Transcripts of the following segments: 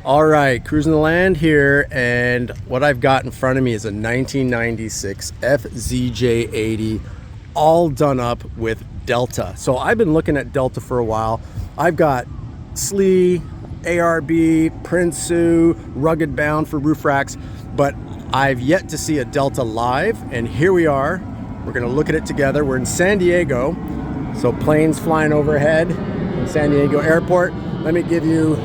All right, cruising the land here, and what I've got in front of me is a 1996 FZJ80, all done up with Delta. So I've been looking at Delta for a while. I've got SLE, ARB, Prinsu, Rugged Bound for roof racks, but I've yet to see a Delta live, and here we are. We're gonna look at it together. We're in San Diego, so planes flying overhead in San Diego Airport. Let me give you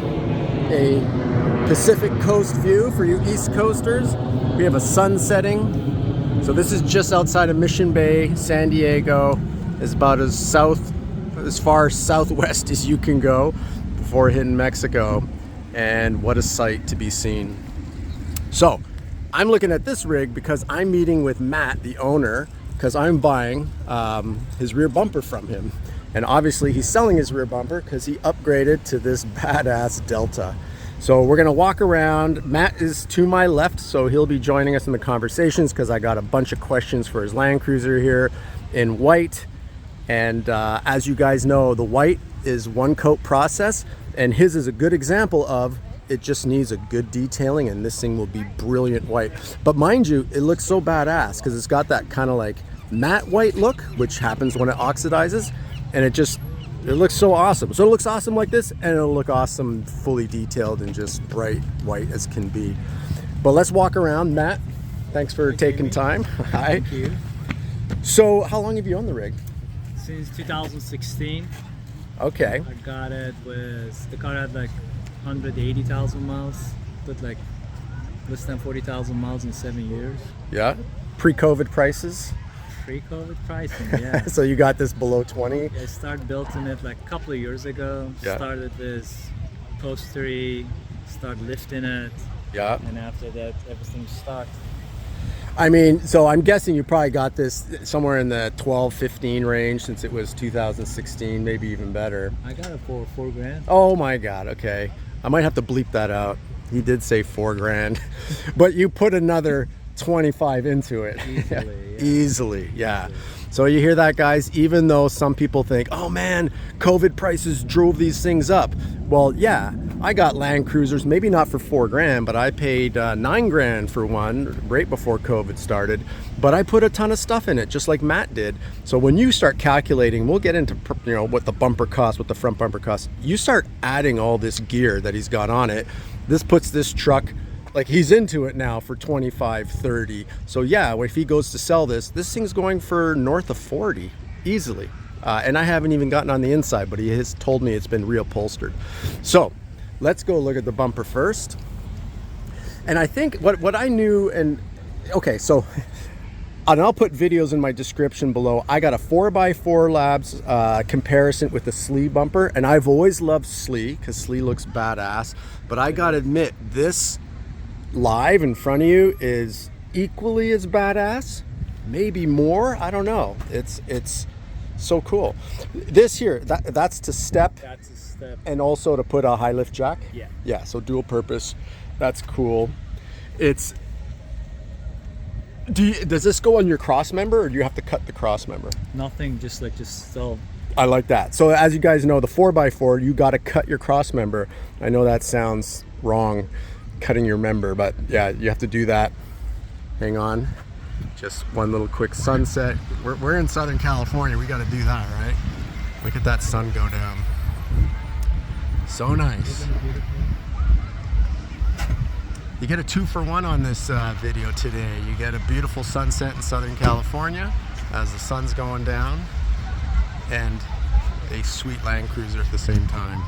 a Pacific Coast view for you East Coasters. We have a sun setting. So this is just outside of Mission Bay, San Diego. It's about as far southwest as you can go before hitting Mexico. And what a sight to be seen. So I'm looking at this rig because I'm meeting with Matt, the owner, because I'm buying his rear bumper from him. And obviously he's selling his rear bumper because he upgraded to this badass Delta. So we're gonna walk around. Matt is to my left, so he'll be joining us in the conversations because I got a bunch of questions for his Land Cruiser here in white. And as you guys know, the white is one coat process, and his is a good example of it just needs a good detailing, and this thing will be brilliant white. But mind you, it looks so badass because it's got that kind of like matte white look, which happens when it oxidizes, and it looks so awesome. So it looks awesome like this, and it'll look awesome fully detailed and just bright white as can be. But let's walk around. Matt, thanks for taking time. Hi. Thank you. So how long have you owned the rig? Since 2016. Okay. I got it with, the car had like 180,000 miles, but like less than 40,000 miles in 7 years. Yeah. Pre-COVID prices? Pre-COVID pricing, yeah. So you got this below 20? I started building it like a couple of years ago. Yeah. Started with upholstery, started lifting it. Yeah. And after that, everything stuck. I mean, so I'm guessing you probably got this somewhere in the 12, 15 range since it was 2016, maybe even better. I got it for $4,000. Oh my God, okay. I might have to bleep that out. He did say $4,000, but you put another 25 into it. Easily, yeah. Easily, yeah. Easily. So you hear that, guys? Even though some people think, oh man, COVID prices drove these things up. Well, yeah, I got Land Cruisers, maybe not for $4,000, but I paid $9,000 for one right before COVID started. But I put a ton of stuff in it, just like Matt did. So when you start calculating, we'll get into what the bumper costs, what the front bumper costs. You start adding all this gear that he's got on it. This puts this truck, like he's into it now, for 25, 30. So yeah, if he goes to sell this thing's going for north of 40 easily. And I haven't even gotten on the inside, but he has told me it's been reupholstered. So let's go look at the bumper first. And I think what I knew, and okay, so, and I'll put videos in my description below. I got a 4x4 Labs comparison with the SLE bumper, and I've always loved SLE because SLE looks badass. But I gotta admit, this live in front of you is equally as badass, maybe more. I don't know. It's so cool. This here, that's to step. That's a step. And also to put a high lift jack. Yeah. Yeah. So dual purpose. That's cool. Does this go on your cross member, or do you have to cut the cross member? Nothing, just so. I like that. So as you guys know, the 4x4, you got to cut your cross member. I know that sounds wrong, cutting your member, but yeah, you have to do that. Hang on, just one little quick sunset. We're in Southern California, we got to do that, right? Look at that sun go down. So nice. You get a 2-for-1 on this video today. You get a beautiful sunset in Southern California as the sun's going down, and a sweet Land Cruiser at the same time.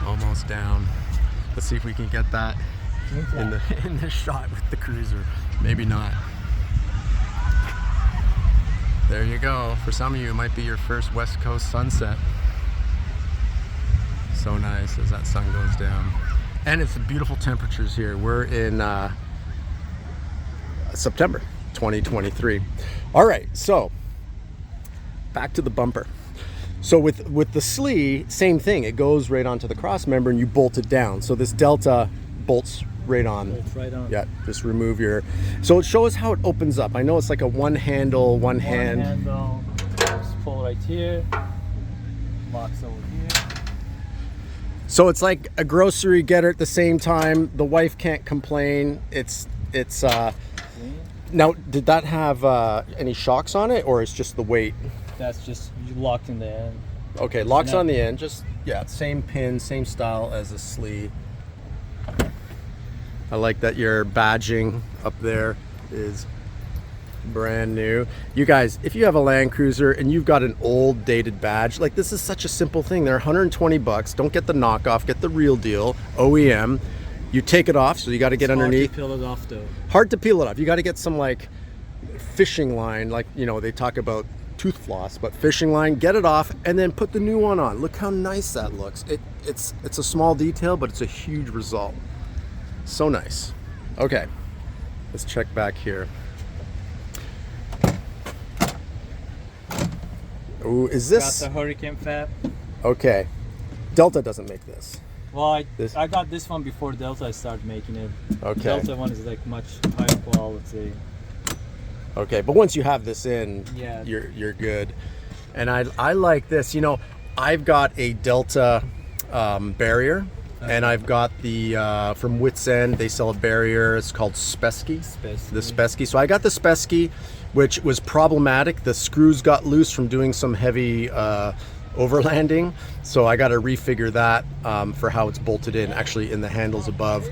Almost down. Let's see if we can get that in the shot with the Cruiser. Maybe not. There you go. For some of you, it might be your first West Coast sunset. So nice as that sun goes down. And it's beautiful temperatures here. We're in September 2023. All right, so back to the bumper. So with the SLE, same thing. It goes right onto the cross member and you bolt it down. So this Delta bolts right on. Bolts right on. Yeah, just remove your... So show us how it opens up. I know it's like a one hand. One handle, just pull right here, locks over here. So it's like a grocery getter at the same time. The wife can't complain. It's now, did that have any shocks on it, or is just the weight? That's just locked in the end. Okay, locks on the end. Just, yeah, same pin, same style as a sleeve. I like that your badging up there is brand new. You guys, if you have a Land Cruiser and you've got an old dated badge, like, this is such a simple thing. They're 120 bucks. Don't get the knockoff, get the real deal, OEM. You take it off, so you got to get underneath. Hard to peel it off though. Hard to peel it off. You got to get some like fishing line, like, you know, they talk about tooth floss, but fishing line, get it off and then put the new one on. Look how nice that looks. It's a small detail, but it's a huge result. So nice. Okay, let's check back here. Ooh, is this? Got the Hurricane Fab. Okay, Delta doesn't make this. Well, I got this one before Delta started making it. Okay. Delta one is like much higher quality. Okay, but once you have this in, yeah, you're good. And I like this. You know, I've got a Delta barrier, and I've got the from Wits End. They sell a barrier. It's called Spesky. The Spesky. So I got the Spesky, which was problematic. The screws got loose from doing some heavy overlanding, so I got to refigure that for how it's bolted in, actually in the handles above.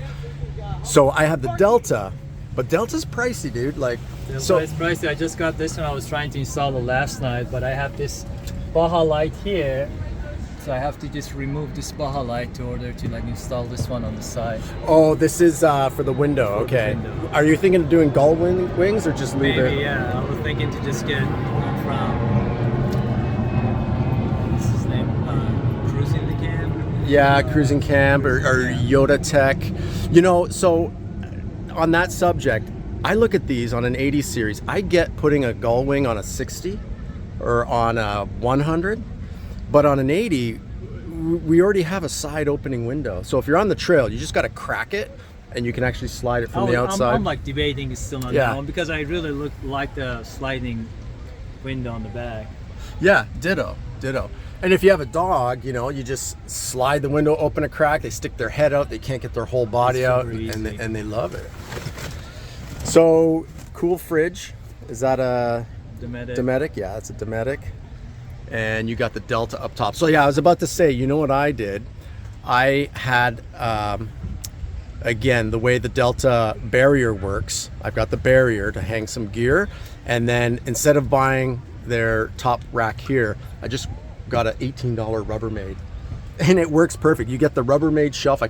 So I have the Delta, but Delta's pricey, dude. Like, so it's pricey. I just got this one. I was trying to install it last night, but I have this Baja light here, so I have to just remove this Baja light in order to like install this one on the side. Oh, this is for the window. Okay. The window. Are you thinking of doing gull wings or just leave Maybe, it? yeah. I was thinking to just get one from what's his name? Cruising the Camp. Yeah, Cruising Camp or Toyota Tech. You know, so on that subject, I look at these on an 80 series. I get putting a gull wing on a 60 or on a 100, but on an 80, we already have a side opening window. So if you're on the trail, you just got to crack it, and you can actually slide it from the outside. I'm like debating it's still on that one because I really like the sliding window on the back. Yeah, ditto. And if you have a dog, you know, you just slide the window, open a crack, they stick their head out, they can't get their whole body out, and they love it. So, cool fridge. Is that a Dometic? Yeah, it's a Dometic. And you got the Delta up top. So yeah, I was about to say, you know what I did? I had, again, the way the Delta barrier works, I've got the barrier to hang some gear, and then instead of buying their top rack here, I just got an $18 Rubbermaid, and it works perfect. You get the Rubbermaid shelf.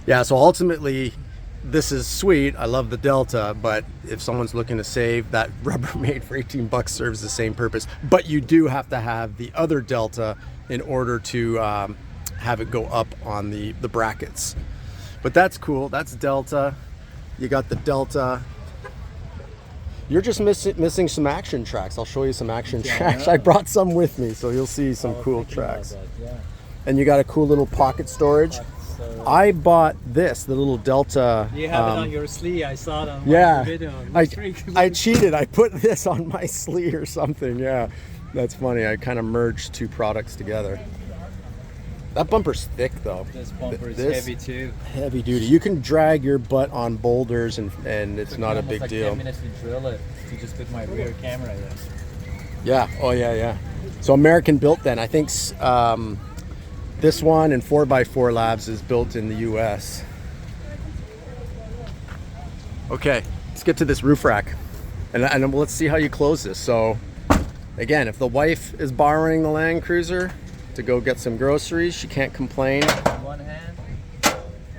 Yeah, so ultimately, this is sweet. I love the Delta, but if someone's looking to save, that Rubbermaid for 18 bucks serves the same purpose. But you do have to have the other Delta in order to have it go up on the brackets. But that's cool. That's Delta. You got the Delta. You're just missing some ActionTrax. I'll show you some ActionTrax. I brought some with me, so you'll see some cool tracks. Yeah. And you got a cool little pocket storage. I bought this, the little Delta. You have it on your sleeve. I saw it on yeah, video. I cheated. I put this on my sleeve or something. Yeah, that's funny. I kind of merged two products together. That bumper's thick though. This bumper is heavy too. Heavy duty. You can drag your butt on boulders and it's not a big like deal. 10 minutes to drill it to just put my rear camera there. Yeah. Oh yeah. So American built then. I think this one and 4x4 Labs is built in the US. Okay, let's get to this roof rack. And let's see how you close this. So again, if the wife is borrowing the Land Cruiser to go get some groceries, she can't complain. One hand?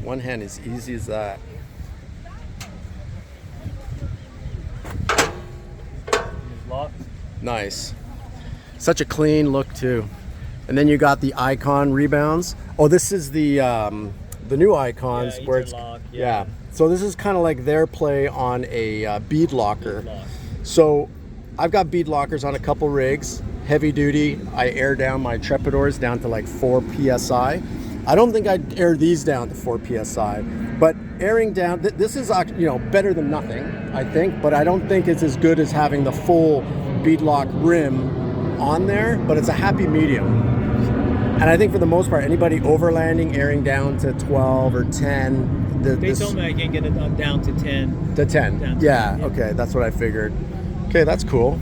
One hand, as easy as that. It's locked. Nice. Such a clean look too. And then you got the Icon rebounds. Oh, this is the new Icons where it's yeah. So this is kind of like their play on a bead locker. So I've got bead lockers on a couple rigs, heavy duty. I air down my trepidors down to like 4 psi. I don't think I'd air these down to 4 psi, but airing down, this is better than nothing, I think. But I don't think it's as good as having the full bead lock rim on there. But it's a happy medium. And I think for the most part, anybody overlanding, airing down to 12 or 10. They told me I can get it down to 10. To 10. Down to Yeah, 10, yeah. okay, that's what I figured. Okay, that's cool.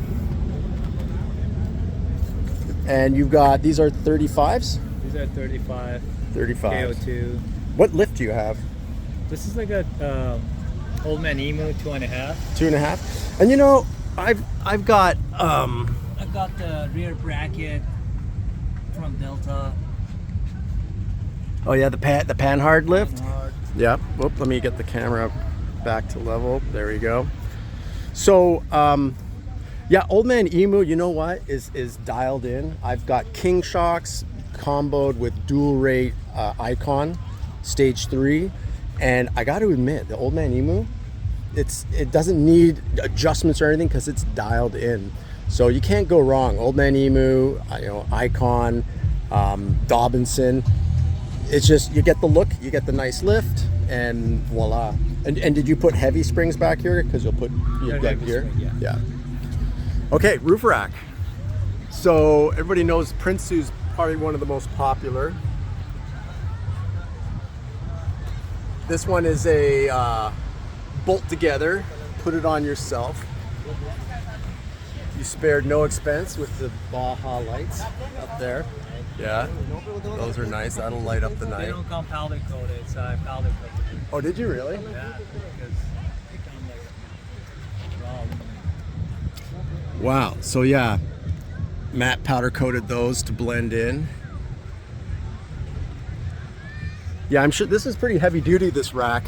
And you've got, these are 35s? These are 35. 35. KO2. What lift do you have? This is like a Old Man Emu 2.5. 2.5. And you know, I've got I got the rear bracket from Delta. oh yeah, the Panhard lift. Hard. Yeah. Whoop, let me get the camera back to level. There we go. So yeah, Old Man Emu, you know what, is dialed in. I've got King shocks comboed with dual rate Icon stage 3, and I got to admit, the Old Man Emu, it doesn't need adjustments or anything because it's dialed in. So you can't go wrong. Old Man Emu, you know, Icon, Dobinson. It's just, you get the look, you get the nice lift, and voila. And did you put heavy springs back here? Because you'll put Yeah, got heavy here. spring, yeah. Okay, roof rack. So everybody knows Prinsu's probably one of the most popular. This one is a bolt together, put it on yourself. You spared no expense with the Baja lights up there. Yeah, those are nice. That'll light up the They night. don't come powder coated, so I powder coated. Oh, did you really? Yeah, because they come like raw aluminum. Wow. So yeah, matte powder coated those to blend in. Yeah, I'm sure this is pretty heavy duty, this rack.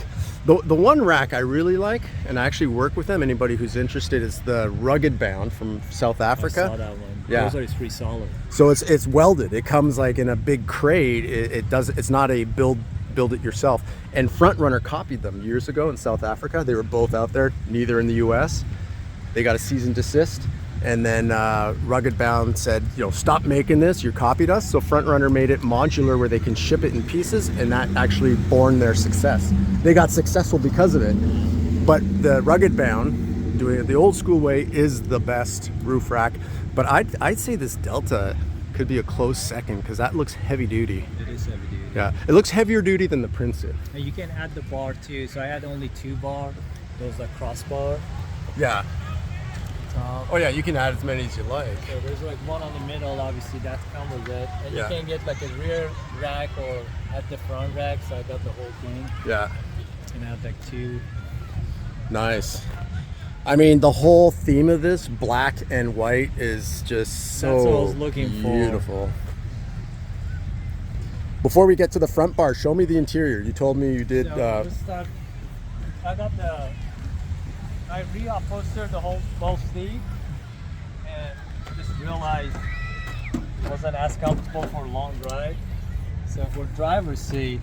The one rack I really like, and I actually work with them, anybody who's interested, is the Rugged Bound from South Africa. I saw that one. Yeah. Those are pretty solid. So it's welded. It comes like in a big crate. It's not a build it yourself. And Front Runner copied them years ago in South Africa. They were both out there, neither in the US. They got a cease and desist. And then Rugged Bound said, you know, stop making this, you copied us. So Front Runner made it modular where they can ship it in pieces, and that actually born their success. They got successful because of it. But the Rugged Bound, doing it the old school way, is the best roof rack. But I'd say this Delta could be a close second because that looks heavy duty. It is heavy duty. Yeah, it looks heavier duty than the Prinsu. And you can add the bar too. So I had only 2 bar. Those are crossbar. Yeah. Top. Oh yeah, you can add as many as you like. So there's like one on the middle, obviously that covers it. And Yeah. you can get like a rear rack or at the front rack, so I got the whole thing. Yeah. And I have like 2. Nice. I mean, the whole theme of this, black and white, is just so That's what I was looking for. beautiful. Before we get to the front bar, show me the interior. You told me you did. So let's start. I reupholstered the whole both seat and just realized it wasn't as comfortable for a long drive. So for driver's seat,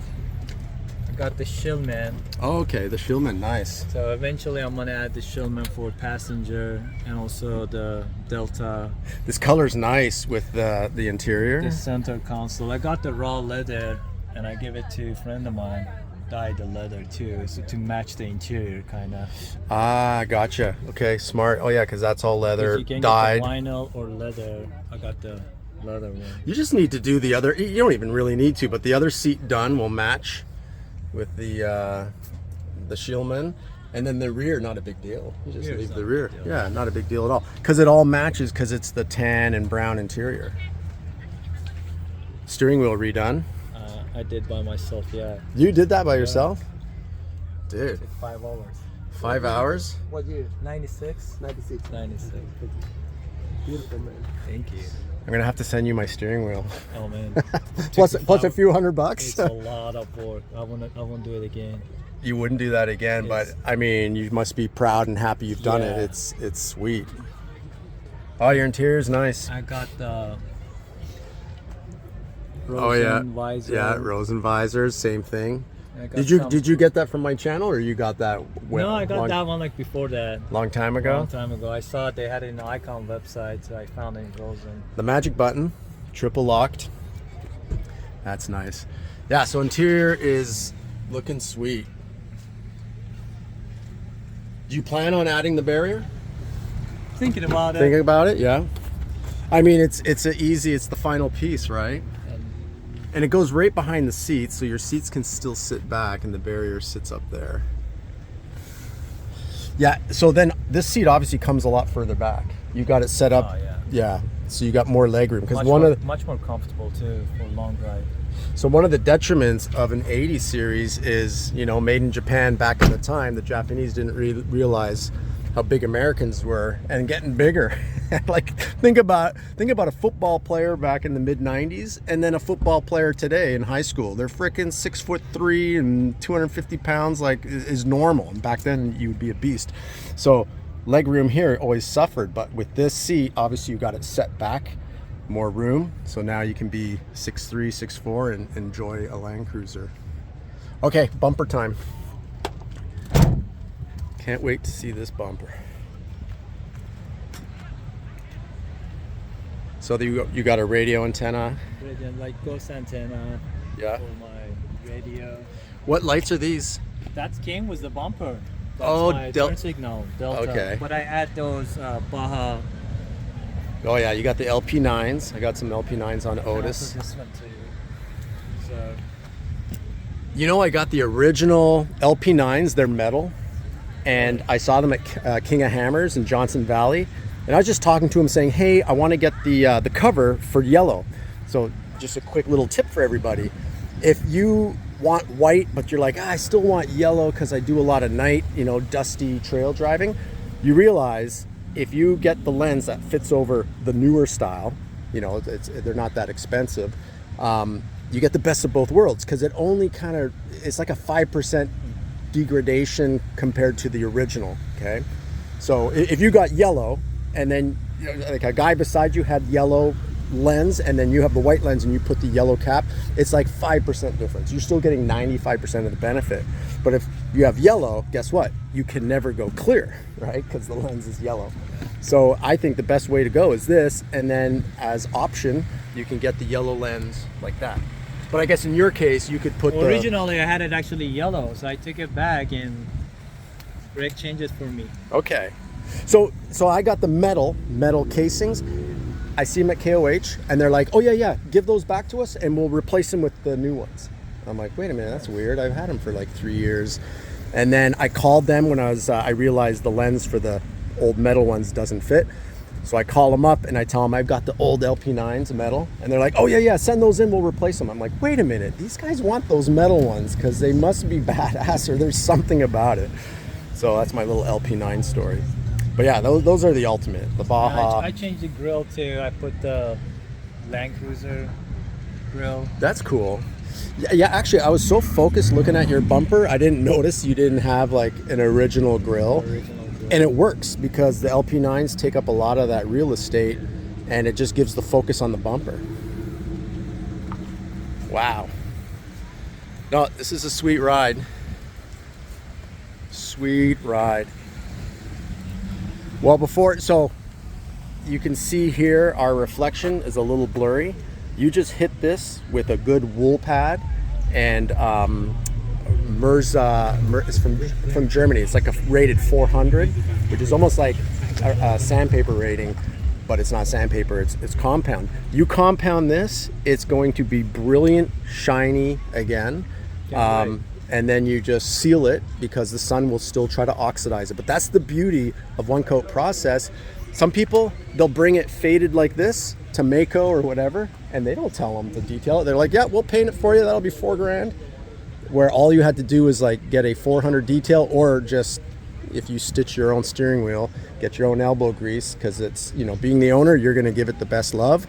I got the Shillman. Oh, okay, the Shillman, nice. So eventually I'm gonna add the Shillman for passenger and also the Delta, This color's nice with the interior. the center console. I got the raw leather and I give it to a friend of mine. Dyed the leather too, so to match the interior kind of. Ah, gotcha. Okay, smart. Oh yeah, because that's all leather, You can dyed. get the vinyl or leather. I got the leather one. You just need to do the other. You don't even really need to, but the other seat done will match with the Shillman, and then the rear, not a big deal. You just Rear's leave not the a rear. big deal. Yeah, not a big deal at all, because it all matches because it's the tan and brown interior. Steering wheel redone. I did by myself, yeah. You did that by yourself, dude. Took 5 hours. 5 hours. What year? 96? 96. 96. Beautiful, man. Thank you. I'm gonna have to send you my steering wheel. Oh man. plus a few $100. It's a lot of work. I won't do it again. You wouldn't do that again, but It's- I mean, you must be proud and happy you've done it. Yeah. It's sweet. Oh, your interior's nice. I got the Oh yeah, Rosen Visor. yeah, Rosen Visors, same thing. I got Did you get that from my channel, or you got that? No, I got long, that one like before that. long time A ago. long time ago. I saw it. They had it in the Icon website, so I found it in Rosen. The magic button, triple locked. That's nice. Yeah, so interior is looking sweet. Do you plan on adding the barrier? Thinking about it. Thinking about it, yeah. I mean, it's the final piece, right? And And it goes right behind the seats, so your seats can still sit back and the barrier sits up there. Yeah, so then this seat obviously comes a lot further back. You got it set up. Oh, yeah. Yeah, so you got more leg room. Because much more comfortable too for long drive. So one of the detriments of an 80 series is, you know, made in Japan back in the time. The Japanese didn't realize how big Americans were and getting bigger. Like think about a football player back in the mid 90s and then a football player today in high school. They're freaking 6'3" and 250 pounds, like is normal. And back then you would be a beast. So leg room here always suffered, but with this seat, obviously you got it set back, more room. So now you can be 6'3", 6'4" and enjoy a Land Cruiser. Okay, bumper time. Can't wait to see this bumper. So you got a radio antenna. Like ghost antenna. Yeah. For my radio. What lights are these? That came with the bumper. That's my turn signal, Delta. Okay. But I add those Baja. Oh yeah, you got the LP9s. I got some LP9s on Otis. This one too. So. You know, I got the original LP9s. They're metal. And I saw them at King of Hammers in Johnson Valley, and I was just talking to him saying, hey, I want to get the cover for yellow. So just a quick little tip for everybody. If you want white, but you're like, I still want yellow because I do a lot of night, you know, dusty trail driving, you realize if you get the lens that fits over the newer style, you know, they're not that expensive, you get the best of both worlds, because it only kind of, it's like a 5% degradation compared to the original. Okay, so if you got yellow and then, you know, like a guy beside you had yellow lens and then you have the white lens and you put the yellow cap, it's like 5% difference. You're still getting 95% of the benefit. But if you have yellow, guess what? You can never go clear, right? Because the lens is yellow. So I think the best way to go is this, and then as option you can get the yellow lens like that. But I guess in your case, you could put originally I had it actually yellow, so I took it back and Greg changed it for me. Okay. So I got the metal casings. I see them at KOH and they're like, oh yeah, give those back to us and we'll replace them with the new ones. I'm like, wait a minute, that's weird. I've had them for like 3 years. And then I called them when I realized the lens for the old metal ones doesn't fit. So I call them up and I tell them I've got the old LP9s metal, and they're like, oh yeah, send those in, we'll replace them. I'm like, wait a minute, these guys want those metal ones because they must be badass or there's something about it. So that's my little LP9 story. But yeah, those are the ultimate, the Baja. I changed the grill too. I put the Land Cruiser grill. That's cool. Yeah, actually I was so focused looking at your bumper, I didn't notice you didn't have like an original grill. And it works because the LP9s take up a lot of that real estate and it just gives the focus on the bumper. Wow. No, this is a sweet ride. Sweet ride. Well, so you can see here our reflection is a little blurry. You just hit this with a good wool pad and it's from Germany. It's like a rated 400, which is almost like a sandpaper rating, but it's not sandpaper, it's compound. You compound this, it's going to be brilliant, shiny again. And then you just seal it because the sun will still try to oxidize it. But that's the beauty of one coat process. Some people, they'll bring it faded like this to Mako or whatever, and they don't tell them to detail it. They're like, yeah, we'll paint it for you, that'll be $4,000. Where all you had to do is like get a 400 detail, or just, if you stitch your own steering wheel, get your own elbow grease, because it's, you know, being the owner, you're going to give it the best love.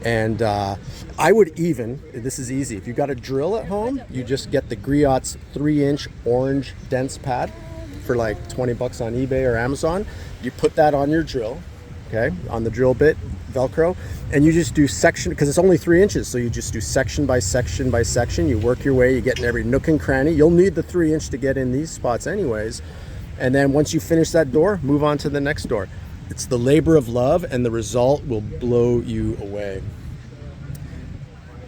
And I would even, this is easy, if you got a drill at home, you just get the Griot's 3-inch orange dense pad for like $20 on eBay or Amazon. You put that on your drill, okay, on the drill bit, Velcro, and you just do section, because it's only 3 inches, so you just do section by section by section. You work your way, you get in every nook and cranny. You'll need the 3-inch to get in these spots anyways. And then once you finish that door, move on to the next door. It's the labor of love, and the result will blow you away.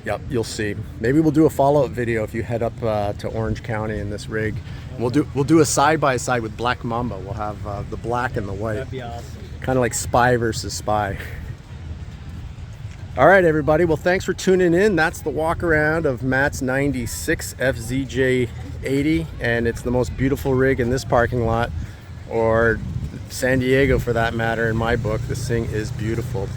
Yep, you'll see. Maybe we'll do a follow-up video if you head up to Orange County in this rig. We'll do a side-by-side with Black Mamba. We'll have the black and the white. That'd be awesome. Kind of like spy versus spy. All right, everybody. Well, thanks for tuning in. That's the walk around of Matt's 96 FZJ80, and it's the most beautiful rig in this parking lot, or San Diego for that matter, in my book. This thing is beautiful.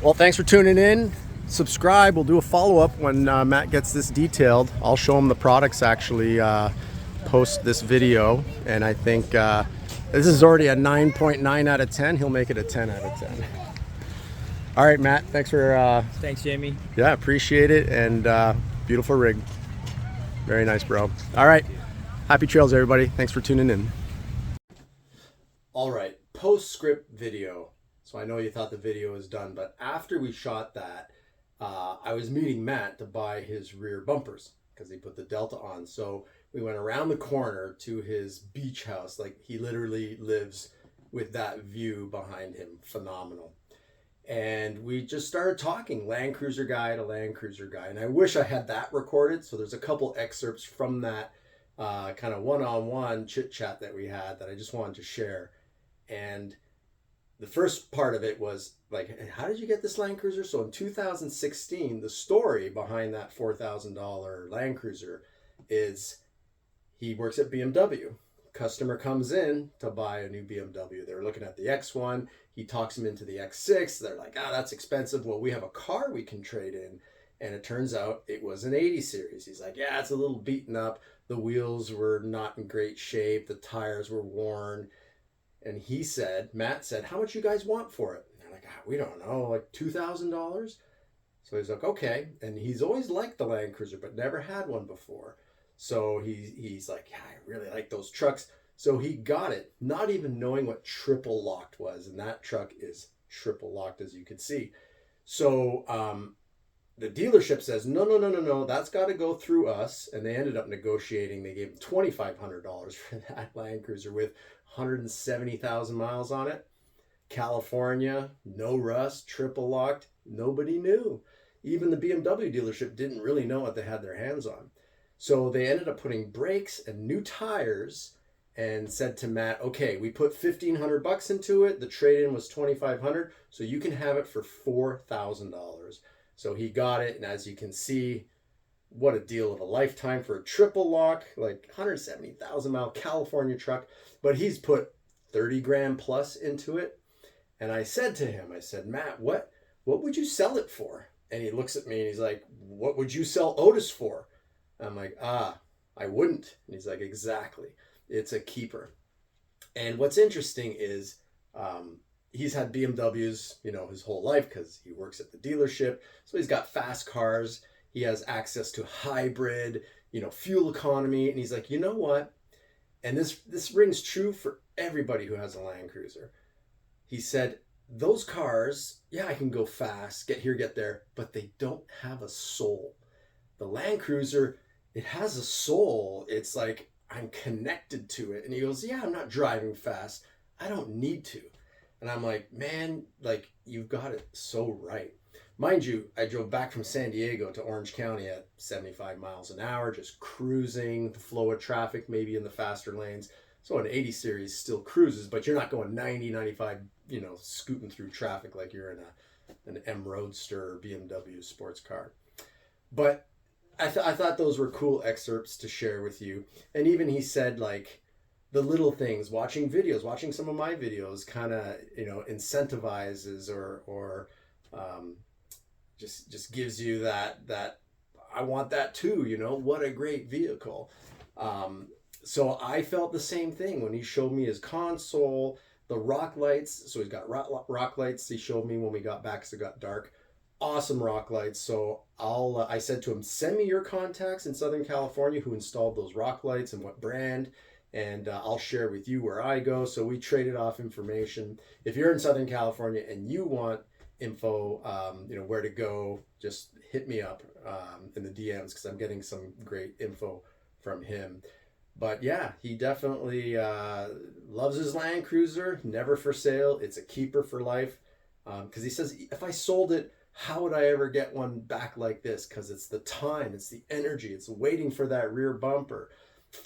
Well, thanks for tuning in. Subscribe. We'll do a follow-up when Matt gets this detailed. I'll show him the products actually post this video, and I think this is already a 9.9 out of 10. He'll make it a 10 out of 10. All right, Matt, thanks for Thanks, Jamie. yeah, appreciate it, and beautiful rig. Very nice, bro. All right, happy trails, everybody. Thanks for tuning in. All right, postscript video. So I know you thought the video was done, but after we shot that, I was meeting Matt to buy his rear bumpers because he put the Delta on. So we went around the corner to his beach house. Like, he literally lives with that view behind him. Phenomenal. And we just started talking, Land Cruiser guy to Land Cruiser guy. And I wish I had that recorded. So there's a couple excerpts from that kind of one-on-one chit chat that we had that I just wanted to share. And the first part of it was like, how did you get this Land Cruiser? So in 2016, the story behind that $4,000 Land Cruiser is he works at BMW. Customer comes in to buy a new BMW. They're looking at the X1. He talks them into the X6. They're like, that's expensive. Well, we have a car we can trade in. And it turns out it was an 80 series. He's like, yeah, it's a little beaten up. The wheels were not in great shape. The tires were worn. And he said, Matt said, how much you guys want for it? And they're like, we don't know, like $2,000. So he's like, okay. And he's always liked the Land Cruiser, but never had one before. So he's like, yeah, I really like those trucks. So he got it, not even knowing what triple locked was. And that truck is triple locked, as you can see. So the dealership says, no, that's got to go through us. And they ended up negotiating. They gave him $2,500 for that Land Cruiser with 170,000 miles on it. California, no rust, triple locked. Nobody knew. Even the BMW dealership didn't really know what they had their hands on. So they ended up putting brakes and new tires and said to Matt, okay, we put $1,500 into it. The trade-in was $2,500. So you can have it for $4,000. So he got it. And as you can see, what a deal of a lifetime for a triple lock, like 170,000 mile California truck. But he's put 30 grand plus into it. And I said to him, I said, Matt, what would you sell it for? And he looks at me and he's like, what would you sell Otis for? I'm like, I wouldn't. And he's like, exactly. It's a keeper. And what's interesting is he's had BMWs, his whole life because he works at the dealership. So he's got fast cars. He has access to hybrid, fuel economy. And he's like, you know what? And this rings true for everybody who has a Land Cruiser. He said, those cars, yeah, I can go fast, get here, get there, but they don't have a soul. The Land Cruiser, it has a soul. It's like, I'm connected to it. And he goes, yeah, I'm not driving fast. I don't need to. And I'm like, man, like, you've got it so right. Mind you, I drove back from San Diego to Orange County at 75 miles an hour, just cruising, the flow of traffic, maybe in the faster lanes. So an 80 series still cruises, but you're not going 90, 95, scooting through traffic like you're in an M Roadster or BMW sports car. But I thought those were cool excerpts to share with you. And even he said, like, the little things, watching some of my videos kind of, incentivizes or just gives you that I want that too, what a great vehicle. So I felt the same thing when he showed me his console, the rock lights. So he's got rock lights. He showed me when we got back because it got dark. Awesome rock lights. So I said to him, send me your contacts in Southern California who installed those rock lights and what brand, and I'll share with you where I go. So we traded off information. If you're in Southern California and you want info, where to go, just hit me up in the DMs because I'm getting some great info from him. But yeah, he definitely loves his Land Cruiser, never for sale. It's a keeper for life. Because he says, if I sold it, how would I ever get one back like this? Because it's the time, it's the energy, it's waiting for that rear bumper.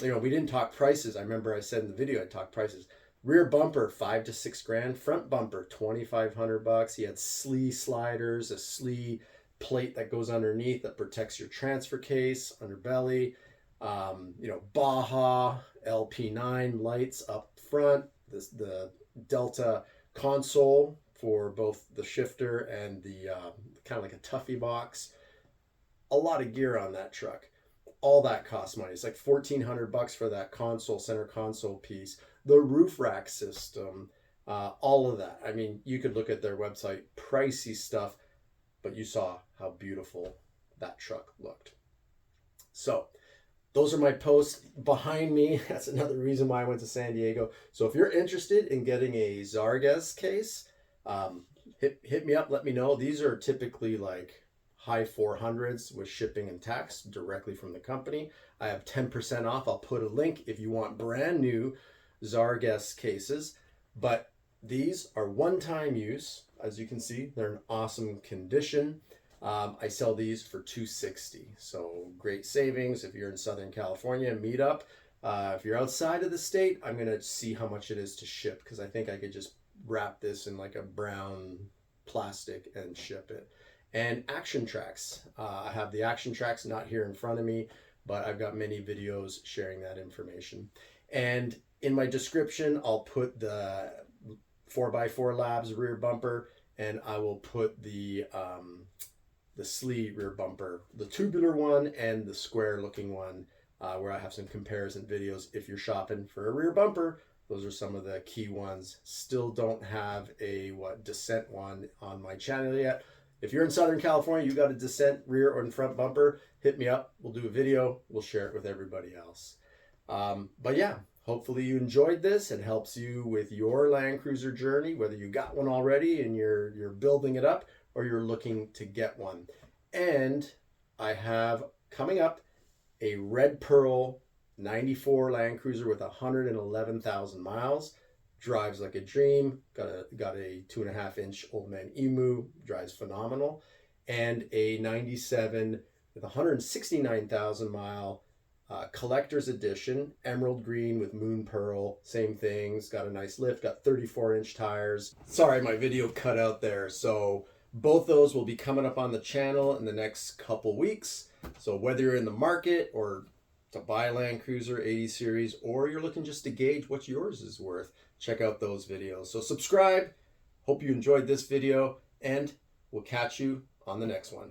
We didn't talk prices. I remember I said in the video I talked prices. Rear bumper, $5 to $6 grand. Front bumper, $2,500. He had slee sliders, a slee plate that goes underneath that protects your transfer case, underbelly. Baja LP9 lights up front. The Delta console for both the shifter and the kind of like a Tuffy box. A lot of gear on that truck. All that costs money. It's like $1,400 for that console, center console piece. The roof rack system, all of that. I mean, you could look at their website, pricey stuff, but you saw how beautiful that truck looked. So those are my posts behind me. That's another reason why I went to San Diego. So if you're interested in getting a Zarges case, hit me up, let me know. These are typically like high 400s with shipping and tax directly from the company. I have 10% off. I'll put a link if you want brand new Zarges cases. But these are one-time use. As you can see, they're in awesome condition. I sell these for $260. So great savings. If you're in Southern California, meet up. If you're outside of the state, I'm going to see how much it is to ship, because I think I could just wrap this in like a brown plastic and ship it. And ActionTrax. I have the ActionTrax not here in front of me, but I've got many videos sharing that information. And in my description, I'll put the 4x4 Labs rear bumper, and I will put the slee rear bumper, the tubular one and the square looking one, where I have some comparison videos. If you're shopping for a rear bumper, those are some of the key ones. Still don't have a Descent one on my channel yet. If you're in Southern California, you got a Descent rear or front bumper, hit me up. We'll do a video. We'll share it with everybody else. But yeah, hopefully you enjoyed this and helps you with your Land Cruiser journey, whether you got one already and you're building it up or you're looking to get one. And I have coming up a Red Pearl 94 Land Cruiser with 111,000 miles. Drives like a dream. Got a 2.5-inch Old Man Emu. Drives phenomenal. And a 97 with 169,000 mile collector's edition, emerald green with moon pearl. Same things. Got a nice lift. Got 34-inch tires. Sorry, my video cut out there. So both those will be coming up on the channel in the next couple weeks. So whether you're in the market or to buy a Land Cruiser 80 series, or you're looking just to gauge what yours is worth, check out those videos. So subscribe. Hope you enjoyed this video, and we'll catch you on the next one.